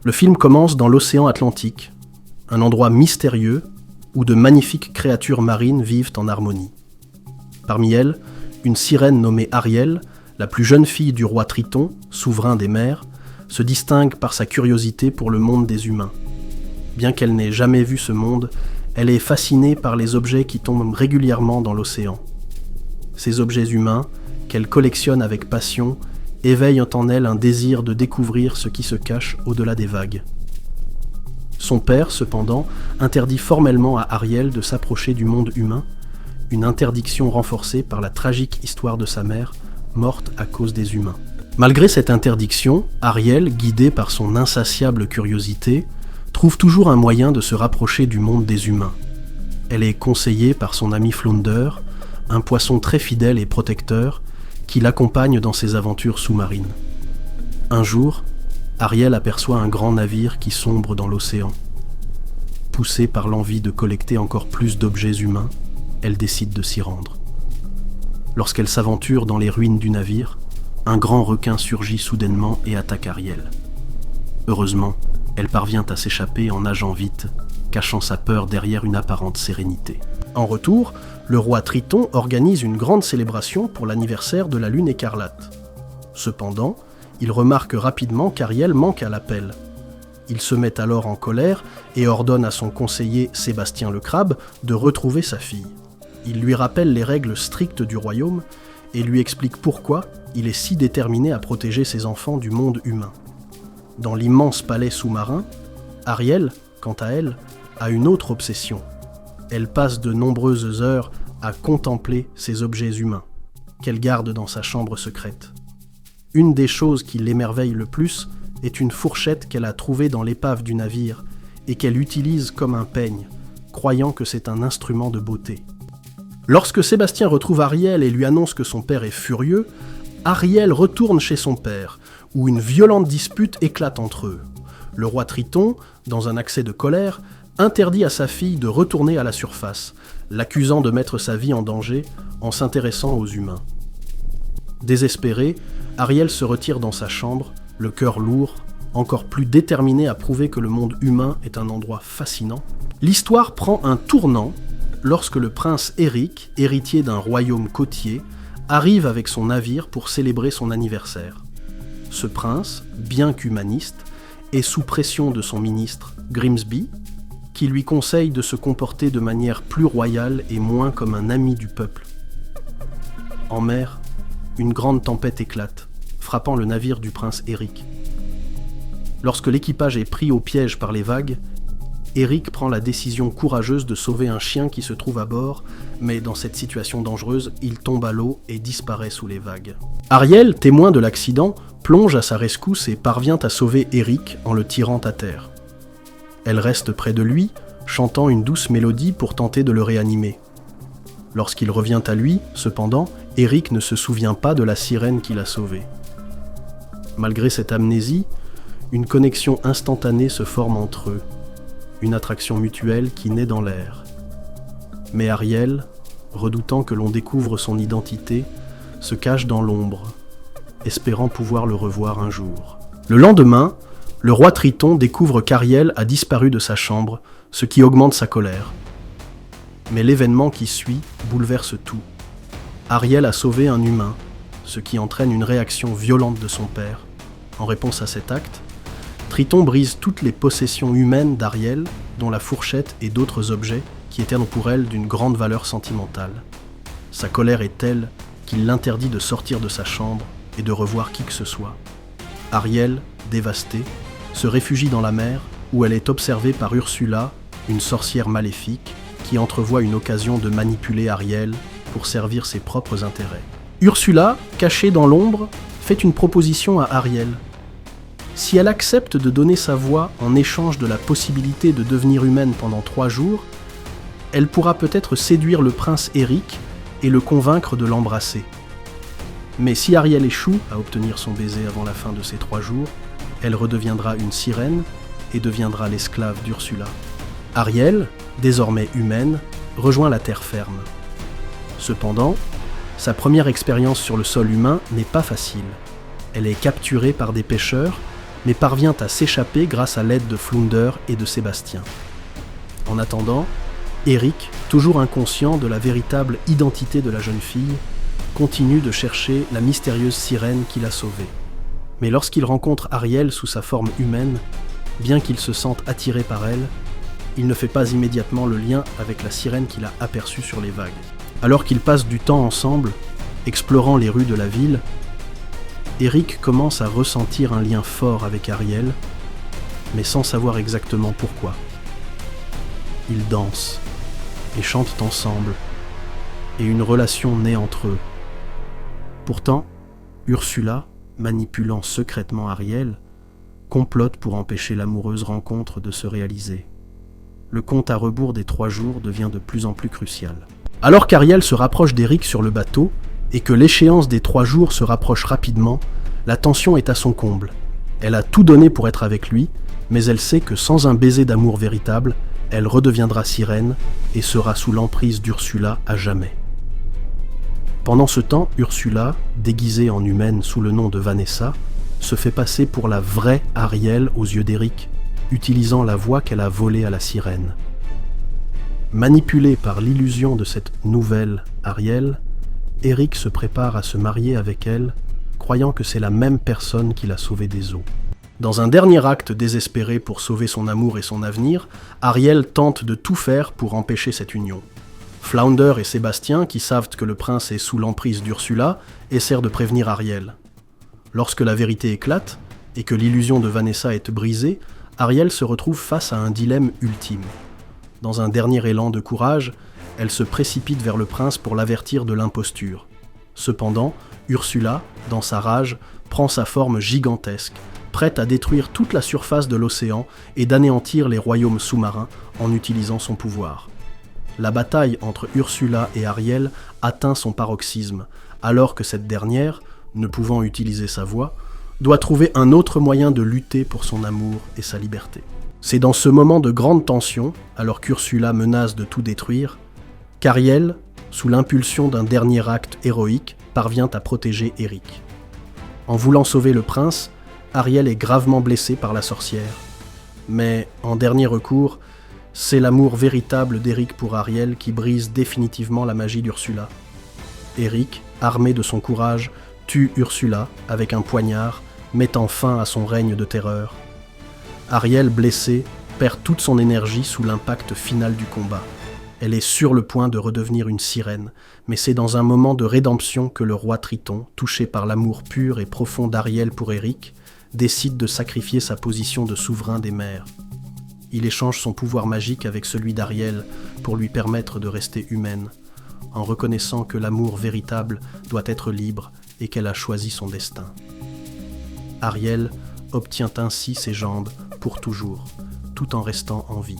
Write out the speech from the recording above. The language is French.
Le film commence dans l'océan Atlantique, un endroit mystérieux où de magnifiques créatures marines vivent en harmonie. Parmi elles, une sirène nommée Ariel, la plus jeune fille du roi Triton, souverain des mers, se distingue par sa curiosité pour le monde des humains. Bien qu'elle n'ait jamais vu ce monde, elle est fascinée par les objets qui tombent régulièrement dans l'océan. Ces objets humains, qu'elle collectionne avec passion, éveillent en elle un désir de découvrir ce qui se cache au-delà des vagues. Son père, cependant, interdit formellement à Ariel de s'approcher du monde humain, une interdiction renforcée par la tragique histoire de sa mère, morte à cause des humains. Malgré cette interdiction, Ariel, guidée par son insatiable curiosité, trouve toujours un moyen de se rapprocher du monde des humains. Elle est conseillée par son ami Flounder, un poisson très fidèle et protecteur, qui l'accompagne dans ses aventures sous-marines. Un jour, Ariel aperçoit un grand navire qui sombre dans l'océan. Poussée par l'envie de collecter encore plus d'objets humains, elle décide de s'y rendre. Lorsqu'elle s'aventure dans les ruines du navire, un grand requin surgit soudainement et attaque Ariel. Heureusement, elle parvient à s'échapper en nageant vite, cachant sa peur derrière une apparente sérénité. En retour, le roi Triton organise une grande célébration pour l'anniversaire de la Lune écarlate. Cependant, il remarque rapidement qu'Ariel manque à l'appel. Il se met alors en colère et ordonne à son conseiller Sébastien le Crabe de retrouver sa fille. Il lui rappelle les règles strictes du royaume et lui explique pourquoi il est si déterminé à protéger ses enfants du monde humain. Dans l'immense palais sous-marin, Ariel, quant à elle, a une autre obsession. Elle passe de nombreuses heures à contempler ces objets humains, qu'elle garde dans sa chambre secrète. Une des choses qui l'émerveille le plus est une fourchette qu'elle a trouvée dans l'épave du navire et qu'elle utilise comme un peigne, croyant que c'est un instrument de beauté. Lorsque Sébastien retrouve Ariel et lui annonce que son père est furieux, Ariel retourne chez son père, où une violente dispute éclate entre eux. Le roi Triton, dans un accès de colère, interdit à sa fille de retourner à la surface, l'accusant de mettre sa vie en danger en s'intéressant aux humains. Désespérée, Ariel se retire dans sa chambre, le cœur lourd, encore plus déterminée à prouver que le monde humain est un endroit fascinant. L'histoire prend un tournant lorsque le prince Eric, héritier d'un royaume côtier, arrive avec son navire pour célébrer son anniversaire. Ce prince, bien qu'humaniste, est sous pression de son ministre, Grimsby, qui lui conseille de se comporter de manière plus royale et moins comme un ami du peuple. En mer, une grande tempête éclate, frappant le navire du prince Eric. Lorsque l'équipage est pris au piège par les vagues, Eric prend la décision courageuse de sauver un chien qui se trouve à bord, mais dans cette situation dangereuse, il tombe à l'eau et disparaît sous les vagues. Ariel, témoin de l'accident, plonge à sa rescousse et parvient à sauver Eric en le tirant à terre. Elle reste près de lui, chantant une douce mélodie pour tenter de le réanimer. Lorsqu'il revient à lui, cependant, Eric ne se souvient pas de la sirène qui l'a sauvé. Malgré cette amnésie, une connexion instantanée se forme entre eux, une attraction mutuelle qui naît dans l'air. Mais Ariel, redoutant que l'on découvre son identité, se cache dans l'ombre, espérant pouvoir le revoir un jour. Le lendemain, le roi Triton découvre qu'Ariel a disparu de sa chambre, ce qui augmente sa colère. Mais l'événement qui suit bouleverse tout. Ariel a sauvé un humain, ce qui entraîne une réaction violente de son père. En réponse à cet acte, Triton brise toutes les possessions humaines d'Ariel, dont la fourchette et d'autres objets qui étaient pour elle d'une grande valeur sentimentale. Sa colère est telle qu'il l'interdit de sortir de sa chambre et de revoir qui que ce soit. Ariel, dévastée, se réfugie dans la mer où elle est observée par Ursula, une sorcière maléfique, qui entrevoit une occasion de manipuler Ariel pour servir ses propres intérêts. Ursula, cachée dans l'ombre, fait une proposition à Ariel. Si elle accepte de donner sa voix en échange de la possibilité de devenir humaine pendant 3 jours, elle pourra peut-être séduire le prince Eric et le convaincre de l'embrasser. Mais si Ariel échoue à obtenir son baiser avant la fin de ces 3 jours, elle redeviendra une sirène et deviendra l'esclave d'Ursula. Ariel, désormais humaine, rejoint la terre ferme. Cependant, sa première expérience sur le sol humain n'est pas facile. Elle est capturée par des pêcheurs, mais parvient à s'échapper grâce à l'aide de Flounder et de Sébastien. En attendant, Eric, toujours inconscient de la véritable identité de la jeune fille, continue de chercher la mystérieuse sirène qui l'a sauvée. Mais lorsqu'il rencontre Ariel sous sa forme humaine, bien qu'il se sente attiré par elle, il ne fait pas immédiatement le lien avec la sirène qu'il a aperçue sur les vagues. Alors qu'ils passent du temps ensemble, explorant les rues de la ville, Eric commence à ressentir un lien fort avec Ariel, mais sans savoir exactement pourquoi. Ils dansent et chantent ensemble, et une relation naît entre eux. Pourtant, Ursula, manipulant secrètement Ariel, complote pour empêcher l'amoureuse rencontre de se réaliser. Le compte à rebours des 3 jours devient de plus en plus crucial. Alors qu'Ariel se rapproche d'Eric sur le bateau, et que l'échéance des 3 jours se rapproche rapidement, la tension est à son comble. Elle a tout donné pour être avec lui, mais elle sait que sans un baiser d'amour véritable, elle redeviendra sirène et sera sous l'emprise d'Ursula à jamais. Pendant ce temps, Ursula, déguisée en humaine sous le nom de Vanessa, se fait passer pour la vraie Ariel aux yeux d'Eric, utilisant la voix qu'elle a volée à la sirène. Manipulé par l'illusion de cette nouvelle Ariel, Eric se prépare à se marier avec elle, croyant que c'est la même personne qui l'a sauvé des eaux. Dans un dernier acte désespéré pour sauver son amour et son avenir, Ariel tente de tout faire pour empêcher cette union. Flounder et Sébastien, qui savent que le prince est sous l'emprise d'Ursula, essaient de prévenir Ariel. Lorsque la vérité éclate, et que l'illusion de Vanessa est brisée, Ariel se retrouve face à un dilemme ultime. Dans un dernier élan de courage, elle se précipite vers le prince pour l'avertir de l'imposture. Cependant, Ursula, dans sa rage, prend sa forme gigantesque, prête à détruire toute la surface de l'océan et d'anéantir les royaumes sous-marins en utilisant son pouvoir. La bataille entre Ursula et Ariel atteint son paroxysme, alors que cette dernière, ne pouvant utiliser sa voix, doit trouver un autre moyen de lutter pour son amour et sa liberté. C'est dans ce moment de grande tension, alors qu'Ursula menace de tout détruire, qu'Ariel, sous l'impulsion d'un dernier acte héroïque, parvient à protéger Eric. En voulant sauver le prince, Ariel est gravement blessée par la sorcière. Mais, en dernier recours, c'est l'amour véritable d'Eric pour Ariel qui brise définitivement la magie d'Ursula. Eric, armé de son courage, tue Ursula avec un poignard, mettant fin à son règne de terreur. Ariel, blessée, perd toute son énergie sous l'impact final du combat. Elle est sur le point de redevenir une sirène, mais c'est dans un moment de rédemption que le roi Triton, touché par l'amour pur et profond d'Ariel pour Eric, décide de sacrifier sa position de souverain des mers. Il échange son pouvoir magique avec celui d'Ariel pour lui permettre de rester humaine, en reconnaissant que l'amour véritable doit être libre et qu'elle a choisi son destin. Ariel obtient ainsi ses jambes pour toujours, tout en restant en vie.